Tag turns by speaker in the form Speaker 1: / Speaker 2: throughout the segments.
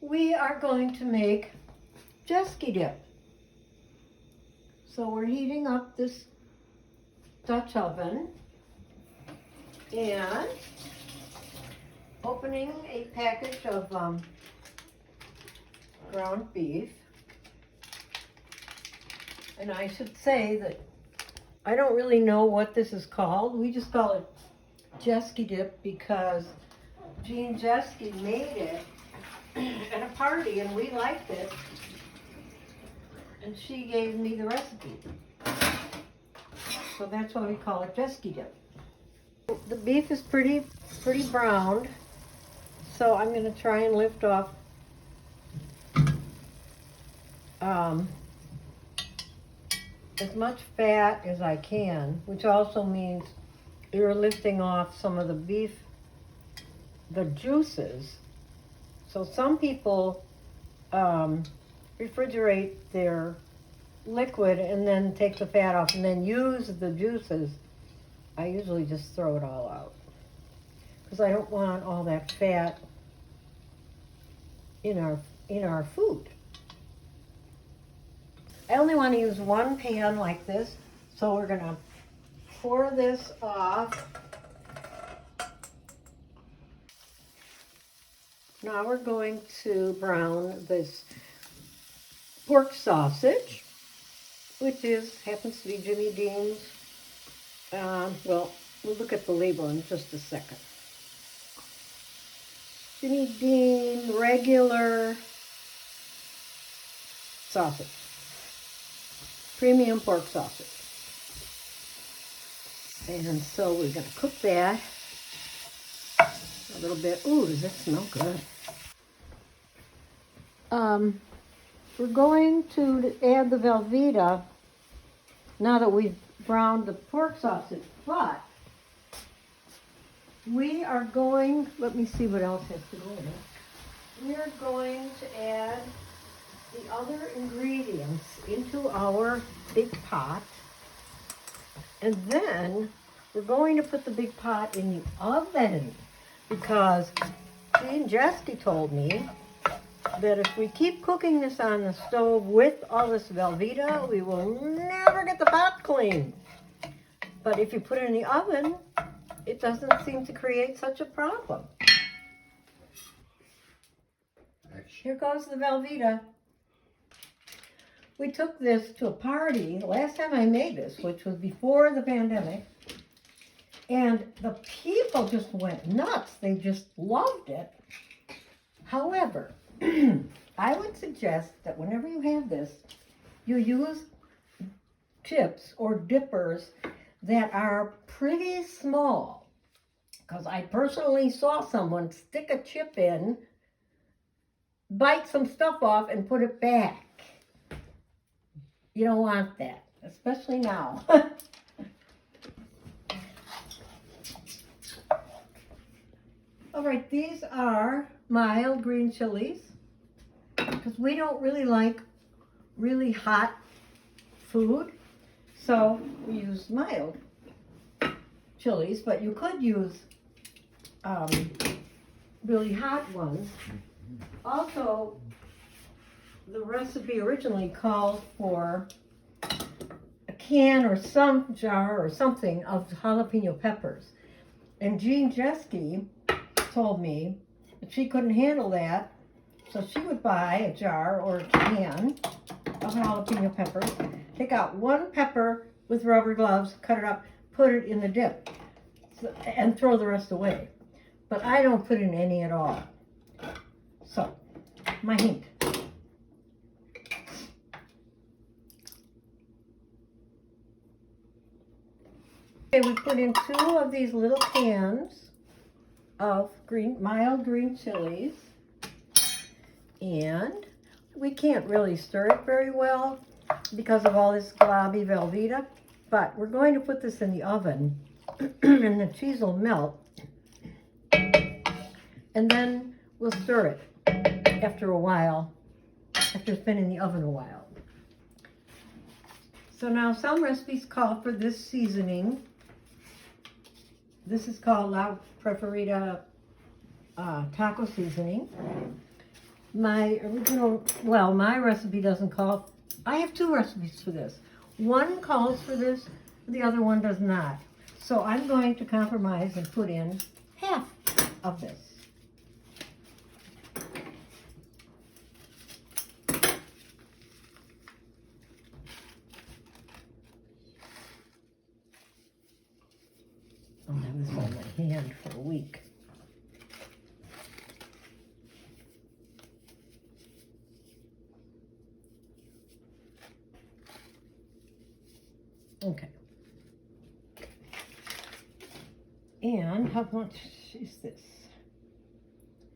Speaker 1: we are going to make Jeske Dip. So we're heating up this Dutch oven and opening a package of ground beef. And I should say that I don't really know what this is called. We just call it Jeske Dip because Jean Jeske made it at a party and we liked it. And she gave me the recipe. So that's why we call it Jeske Dip. The beef is pretty browned. So I'm going to try and lift off as much fat as I can, which also means you're lifting off some of the beef, the juices. So some people refrigerate their liquid and then take the fat off and then use the juices. I usually just throw it all out because I don't want all that fat in our food. I only want to use one pan like this, so we're going to pour this off. Now we're going to brown this pork sausage, which happens to be Jimmy Dean's. Well, we'll look at the label in just a second. Jimmy Dean regular sausage. Premium pork sausage. And so we're going to cook that a little bit. Ooh, does that smell good? We're going to add the Velveeta now that we've browned the pork sausage, but we are going, let me see what else has to go in it. We're going to add the other ingredients into our big pot, and then we're going to put the big pot in the oven because Jean Jeske told me that if we keep cooking this on the stove with all this Velveeta, we will never get the pot clean. But if you put it in the oven, it doesn't seem to create such a problem. Here goes the Velveeta. We took this to a party the last time I made this, which was before the pandemic, and the people just went nuts. They just loved it. However, I would suggest that whenever you have this, you use chips or dippers that are pretty small. Because I personally saw someone stick a chip in, bite some stuff off, and put it back. You don't want that, especially now. All right, these are mild green chilies because we don't really like really hot food, so we use mild chilies, but you could use really hot ones. Also, the recipe originally called for a can or some jar or something of jalapeno peppers, and Jean Jeske told me that she couldn't handle that, so she would buy a jar or a can of jalapeno peppers, take out one pepper with rubber gloves, cut it up, put it in the dip, and throw the rest away. But I don't put in any at all. So, my hint. Okay, we put in 2 of these little cans of mild green chilies, and we can't really stir it very well because of all this globby Velveeta, but we're going to put this in the oven and the cheese will melt, and then we'll stir it after a while, after it's been in the oven a while. So now some recipes call for this seasoning. This is called La Preferida taco seasoning. my original, well, my recipe doesn't call, I have two recipes for this. One calls for this, the other one does not. So I'm going to compromise and put in half of this. I'll have this on my hand for a week. Okay. And how much is this?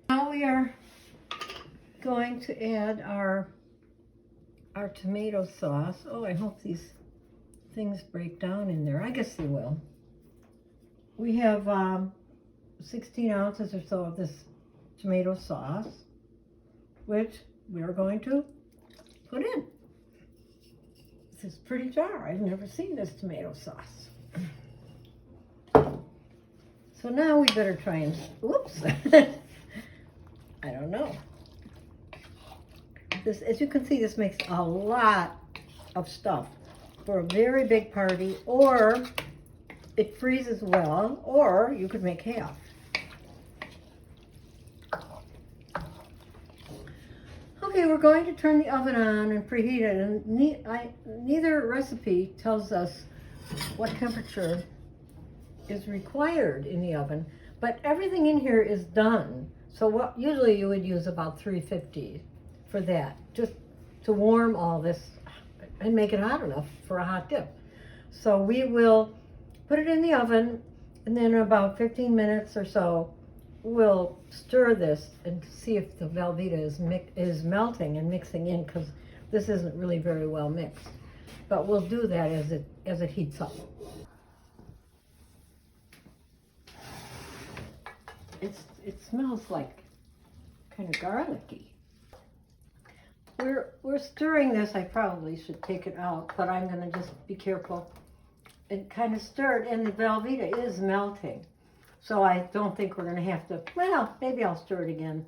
Speaker 1: Now we are going to add our tomato sauce. Oh, I hope these things break down in there. I guess they will. We have 16 ounces or so of this tomato sauce, which we are going to put in. This is a pretty jar. I've never seen this tomato sauce. So now we better try and, whoops, I don't know. This, as you can see, this makes a lot of stuff for a very big party, or it freezes well, or you could make half. Okay, we're going to turn the oven on and preheat it, and neither recipe tells us what temperature is required in the oven, but everything in here is done. So what usually you would use about 350 for that, just to warm all this and make it hot enough for a hot dip. So we will put it in the oven, and then in about 15 minutes or so, we'll stir this and see if the Velveeta is melting and mixing in, because this isn't really very well mixed. But we'll do that as it heats up. It smells like kind of garlicky. We're stirring this. I probably should take it out, but I'm going to just be careful and kind of stir it. And the Velveeta is melting, so I don't think we're going to have to. Well, maybe I'll stir it again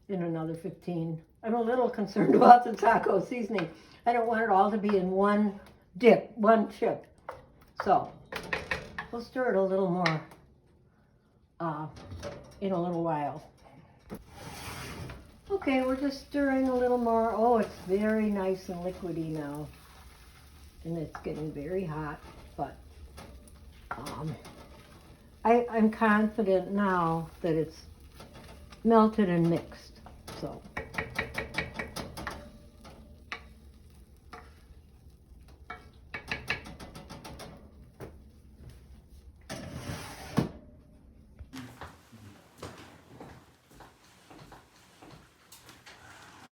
Speaker 1: in another 15. I'm a little concerned about the taco seasoning. I don't want it all to be in one dip, one chip. So we'll stir it a little more in a little while. Okay, we're just stirring a little more. Oh, it's very nice and liquidy now. And it's getting very hot, but I'm confident now that it's melted and mixed. So